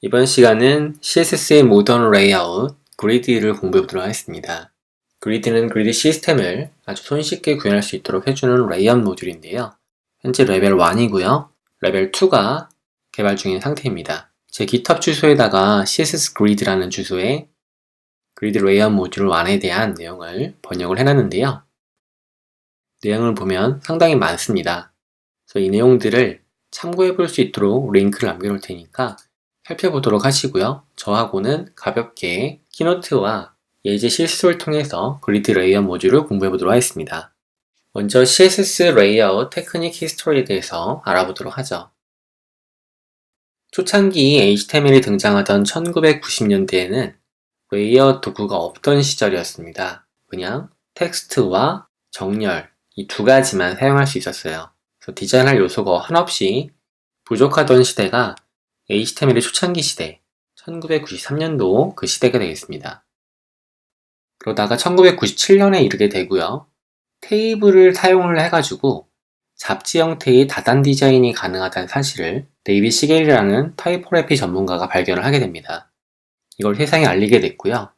이번 시간은 CSS의 모던 레이아웃, 그리드를 공부해보도록 하겠습니다. 그리드는 그리드 시스템을 아주 손쉽게 구현할 수 있도록 해주는 레이아웃 모듈인데요. 현재 레벨 1이고요. 레벨 2가 개발 중인 상태입니다. 제 GitHub 주소에다가 CSS 그리드라는 주소에 그리드 레이아웃 모듈 1에 대한 내용을 번역을 해놨는데요. 내용을 보면 상당히 많습니다. 그래서 이 내용들을 참고해볼 수 있도록 링크를 남겨놓을 테니까 살펴보도록 하시고요. 저하고는 가볍게 키노트와 예제 실습을 통해서 그리드 레이아웃 모듈을 공부해보도록 하겠습니다. 먼저 CSS 레이아웃 테크닉 히스토리에 대해서 알아보도록 하죠. 초창기 HTML이 등장하던 1990년대에는 레이아웃 도구가 없던 시절이었습니다. 그냥 텍스트와 정렬 이 두 가지만 사용할 수 있었어요. 그래서 디자인할 요소가 한없이 부족하던 시대가 HTML의 초창기 시대, 1993년도 그 시대가 되겠습니다. 그러다가 1997년에 이르게 되고요. 테이블을 사용을 해가지고 잡지 형태의 다단 디자인이 가능하다는 사실을 데이빗 시겔이라는 타이포그래피 전문가가 발견을 하게 됩니다. 이걸 세상에 알리게 됐고요.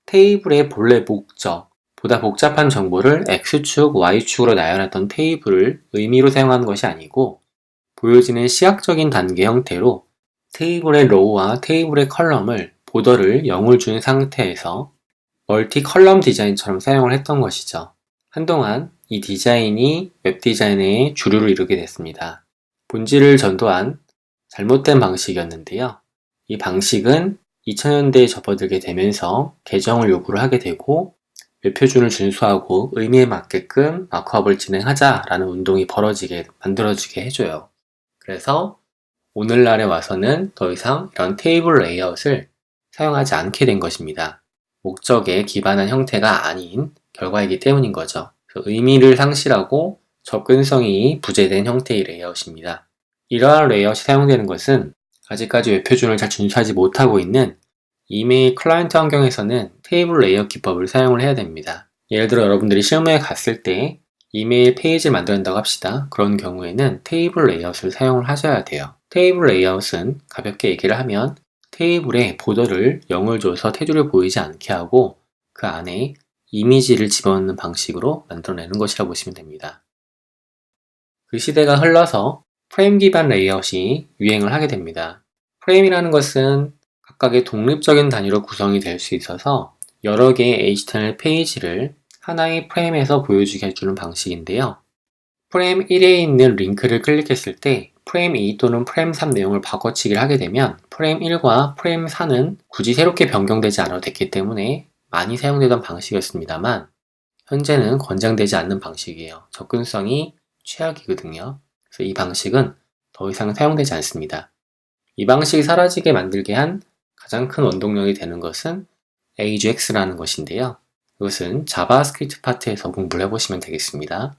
테이블의 본래 목적, 보다 복잡한 정보를 X축, Y축으로 나열했던 테이블을 의미로 사용하는 것이 아니고 보여지는 시각적인 단계 형태로 테이블의 로우와 테이블의 컬럼을 보더를 0을 준 상태에서 멀티 컬럼 디자인처럼 사용을 했던 것이죠. 한동안 이 디자인이 웹 디자인의 주류를 이루게 됐습니다. 본질을 전도한 잘못된 방식이었는데요. 이 방식은 2000년대에 접어들게 되면서 개정을 요구를 하게 되고 웹 표준을 준수하고 의미에 맞게끔 마크업을 진행하자라는 운동이 만들어지게 해줘요. 그래서 오늘날에 와서는 더 이상 이런 테이블 레이아웃을 사용하지 않게 된 것입니다. 목적에 기반한 형태가 아닌 결과이기 때문인 거죠. 의미를 상실하고 접근성이 부재된 형태의 레이아웃입니다. 이러한 레이아웃이 사용되는 것은 아직까지 웹 표준을 잘 준수하지 못하고 있는 이메일 클라이언트 환경에서는 테이블 레이아웃 기법을 사용을 해야 됩니다. 예를 들어 여러분들이 실무에 갔을 때 이메일 페이지를 만든다고 합시다. 그런 경우에는 테이블 레이아웃을 사용을 하셔야 돼요. 테이블 레이아웃은 가볍게 얘기를 하면 테이블에 보더를 0을 줘서 테두리를 보이지 않게 하고 그 안에 이미지를 집어넣는 방식으로 만들어내는 것이라고 보시면 됩니다. 그 시대가 흘러서 프레임 기반 레이아웃이 유행을 하게 됩니다. 프레임이라는 것은 각각의 독립적인 단위로 구성이 될 수 있어서 여러 개의 HTML 페이지를 하나의 프레임에서 보여주게 해주는 방식인데요. 프레임 1에 있는 링크를 클릭했을 때 프레임 2 또는 프레임 3 내용을 바꿔치기를 하게 되면 프레임 1과 프레임 4는 굳이 새롭게 변경되지 않아도 됐기 때문에 많이 사용되던 방식이었습니다만 현재는 권장되지 않는 방식이에요. 접근성이 최악이거든요. 그래서 이 방식은 더 이상 사용되지 않습니다. 이 방식이 사라지게 만들게 한 가장 큰 원동력이 되는 것은 AJAX라는 것인데요. 이것은 자바스크립트 파트에서 공부를 해보시면 되겠습니다.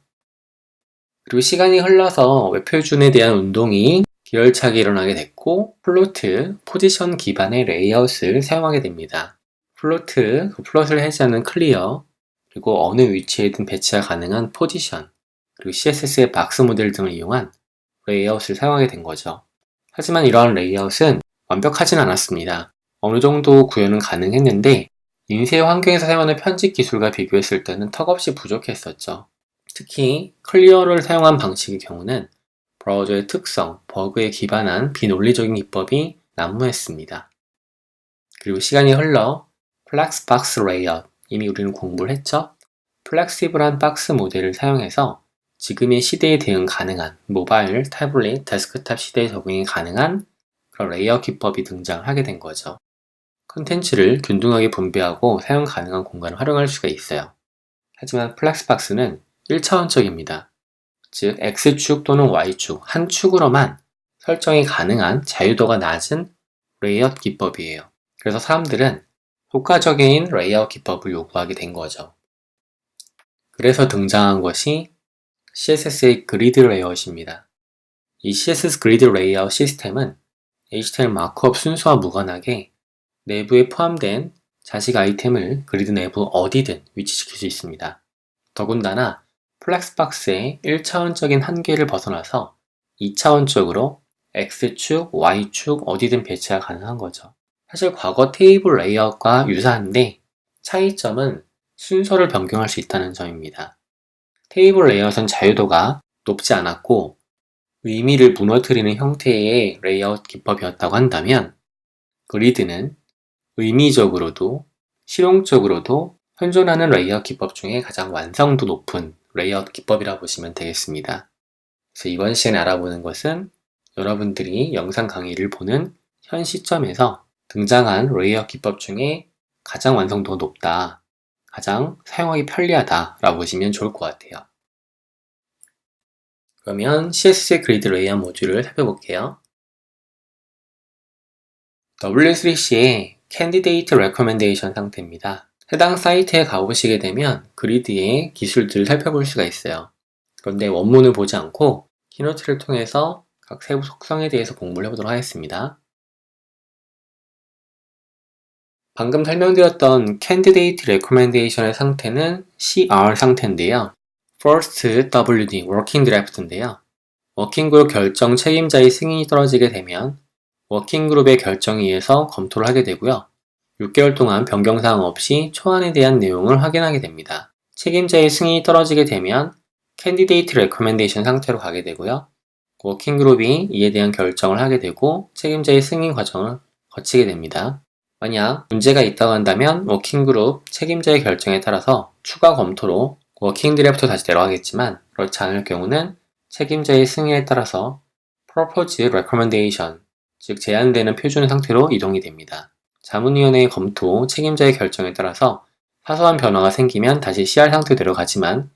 그리고 시간이 흘러서 웹 표준에 대한 운동이 기열차게 일어나게 됐고 플로트, 포지션 기반의 레이아웃을 사용하게 됩니다. 플롯을 해제하는 클리어, 그리고 어느 위치에든 배치가 가능한 포지션, 그리고 CSS의 박스 모델 등을 이용한 레이아웃을 사용하게 된 거죠. 하지만 이러한 레이아웃은 완벽하진 않았습니다. 어느 정도 구현은 가능했는데 인쇄 환경에서 사용하는 편집 기술과 비교했을 때는 턱없이 부족했었죠. 특히 클리어를 사용한 방식의 경우는 브라우저의 특성, 버그에 기반한 비논리적인 기법이 난무했습니다. 그리고 시간이 흘러 플렉스 박스 레이아웃, 이미 우리는 공부를 했죠? 플렉시블한 박스 모델을 사용해서 지금의 시대에 대응 가능한 모바일, 태블릿, 데스크탑 시대에 적응이 가능한 그런 레이아웃 기법이 등장하게 된 거죠. 컨텐츠를 균등하게 분배하고 사용 가능한 공간을 활용할 수가 있어요. 하지만 플렉스박스는 1차원적입니다. 즉 X축 또는 Y축 한 축으로만 설정이 가능한 자유도가 낮은 레이아웃 기법이에요. 그래서 사람들은 효과적인 레이아웃 기법을 요구하게 된 거죠. 그래서 등장한 것이 CSS의 그리드 레이아웃입니다. 이 CSS 그리드 레이아웃 시스템은 HTML 마크업 순서와 무관하게 내부에 포함된 자식 아이템을 그리드 내부 어디든 위치시킬 수 있습니다. 더군다나 플렉스박스의 1차원적인 한계를 벗어나서 2차원적으로 X축, Y축 어디든 배치가 가능한 거죠. 사실 과거 테이블 레이아웃과 유사한데 차이점은 순서를 변경할 수 있다는 점입니다. 테이블 레이아웃은 자유도가 높지 않았고 의미를 무너뜨리는 형태의 레이아웃 기법이었다고 한다면 그리드는 의미적으로도 실용적으로도 현존하는 레이아웃 기법 중에 가장 완성도 높은 레이아웃 기법이라고 보시면 되겠습니다. 그래서 이번 시간에 알아보는 것은 여러분들이 영상 강의를 보는 현 시점에서 등장한 레이아웃 기법 중에 가장 완성도가 높다, 가장 사용하기 편리하다 라고 보시면 좋을 것 같아요. 그러면 CSS 그리드 레이아웃 모듈을 살펴볼게요. W3C의 Candidate Recommendation 상태입니다. 해당 사이트에 가보시게 되면 그리드의 기술들을 살펴볼 수가 있어요. 그런데 원문을 보지 않고 키노트를 통해서 각 세부 속성에 대해서 공부를 해보도록 하겠습니다. 방금 설명드렸던 Candidate Recommendation의 상태는 CR 상태인데요. First WD, Working Draft인데요. 워킹그룹 결정 책임자의 승인이 떨어지게 되면 워킹그룹의 결정에 의해서 검토를 하게 되고요. 6개월 동안 변경사항 없이 초안에 대한 내용을 확인하게 됩니다. 책임자의 승인이 떨어지게 되면 Candidate Recommendation 상태로 가게 되고요. 워킹그룹이 이에 대한 결정을 하게 되고 책임자의 승인 과정을 거치게 됩니다. 만약 문제가 있다고 한다면 워킹그룹 책임자의 결정에 따라서 추가 검토로 워킹 드래프트 다시 내려가겠지만 그렇지 않을 경우는 책임자의 승인에 따라서 Proposed Recommendation, 즉 제안되는 표준 상태로 이동이 됩니다. 자문위원회의 검토, 책임자의 결정에 따라서 사소한 변화가 생기면 다시 CR 상태로 내려가지만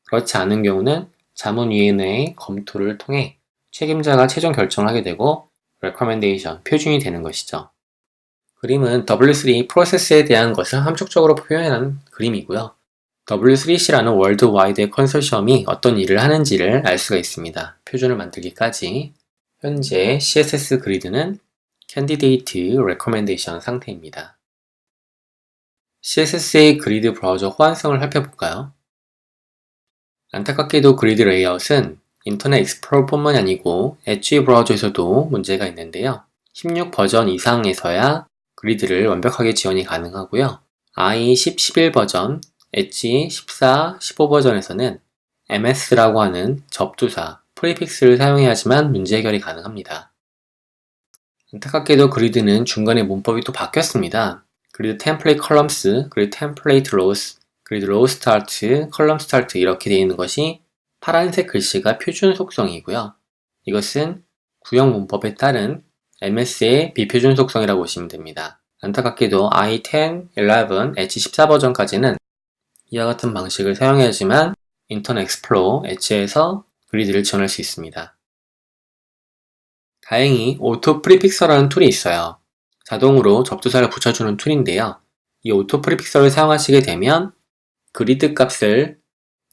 그렇지 않은 경우는 자문위원회의 검토를 통해 책임자가 최종 결정을 하게 되고 Recommendation, 표준이 되는 것이죠. 그림은 W3 프로세스에 대한 것을 함축적으로 표현한 그림이고요. W3C라는 월드와이드 컨소시엄이 어떤 일을 하는지를 알 수가 있습니다. 표준을 만들기까지. 현재 CSS 그리드는 Candidate Recommendation 상태입니다. CSS의 그리드 브라우저 호환성을 살펴볼까요? 안타깝게도 그리드 레이아웃은 인터넷 익스플로러뿐만 아니고 엣지 브라우저에서도 문제가 있는데요. 16 버전 이상에서야 그리드를 완벽하게 지원이 가능하고요. i10, 11 버전, 엣지 14, 15 버전에서는 MS라고 하는 접두사, 프리픽스를 사용해야지만 문제 해결이 가능합니다. 안타깝게도 그리드는 중간에 문법이 또 바뀌었습니다. 그리드 템플레이트 컬럼스, 그리드 템플레이트 로우스, 그리드 로우 스타트, 컬럼 스타트 이렇게 되어 있는 것이 파란색 글씨가 표준 속성이고요. 이것은 구형 문법에 따른 MS의 비표준 속성이라고 보시면 됩니다. 안타깝게도 i10, 11, 엣지 14 버전까지는 이와 같은 방식을 사용해야지만 인터넷 익스플로러 엣지에서 그리드를 지원할 수 있습니다. 다행히 오토 프리픽서라는 툴이 있어요. 자동으로 접두사를 붙여주는 툴인데요. 이 오토 프리픽서를 사용하시게 되면 그리드 값을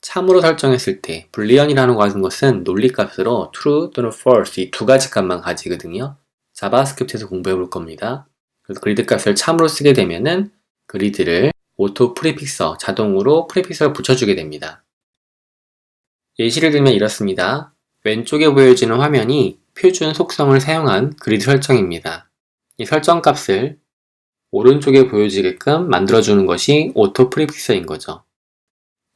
참으로 설정했을 때 불리언이라는 것은 논리값으로 true 또는 false 이 두 가지 값만 가지거든요. 자바스크립트에서 공부해 볼 겁니다. 그래서 그리드 값을 참으로 쓰게 되면은 그리드를 오토 프리픽서, 자동으로 프리픽서를 붙여주게 됩니다. 예시를 들면 이렇습니다. 왼쪽에 보여지는 화면이 표준 속성을 사용한 그리드 설정입니다. 이 설정 값을 오른쪽에 보여지게끔 만들어주는 것이 오토 프리픽서인 거죠.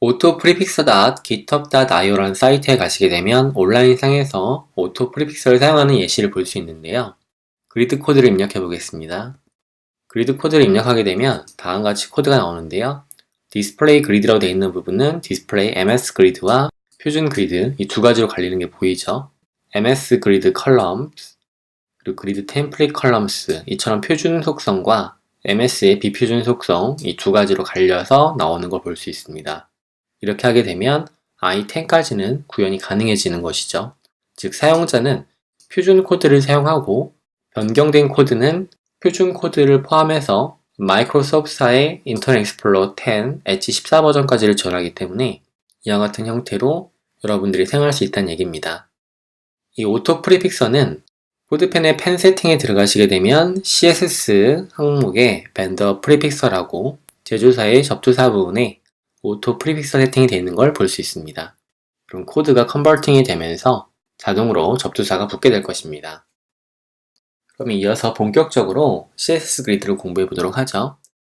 autoprefixer.github.io라는 사이트에 가시게 되면 온라인상에서 오토 프리픽서를 사용하는 예시를 볼 수 있는데요. 그리드 코드를 입력해 보겠습니다. 그리드 코드를 입력하게 되면 다음과 같이 코드가 나오는데요. 디스플레이 그리드라고 되어 있는 부분은 디스플레이 MS 그리드와 표준 그리드 이 두 가지로 갈리는 게 보이죠. MS 그리드 컬럼스 그리고 그리드 템플릿 컬럼스 이처럼 표준 속성과 MS의 비표준 속성 이 두 가지로 갈려서 나오는 걸 볼 수 있습니다. 이렇게 하게 되면 i10까지는 구현이 가능해지는 것이죠. 즉 사용자는 표준 코드를 사용하고 변경된 코드는 표준 코드를 포함해서 마이크로소프트사의 인터넷 익스플로러 10, 엣지 14 버전까지를 지원하기 때문에 이와 같은 형태로 여러분들이 사용할 수 있다는 얘기입니다. 이 오토 프리픽서는 코드펜의 펜 세팅에 들어가시게 되면 CSS 항목에 vendor prefixer라고 제조사의 접두사 부분에 오토 프리픽서 세팅이 되어 있는 걸 볼 수 있습니다. 그럼 코드가 컨버팅이 되면서 자동으로 접두사가 붙게 될 것입니다. 그럼 이어서 본격적으로 CSS 그리드를 공부해 보도록 하죠.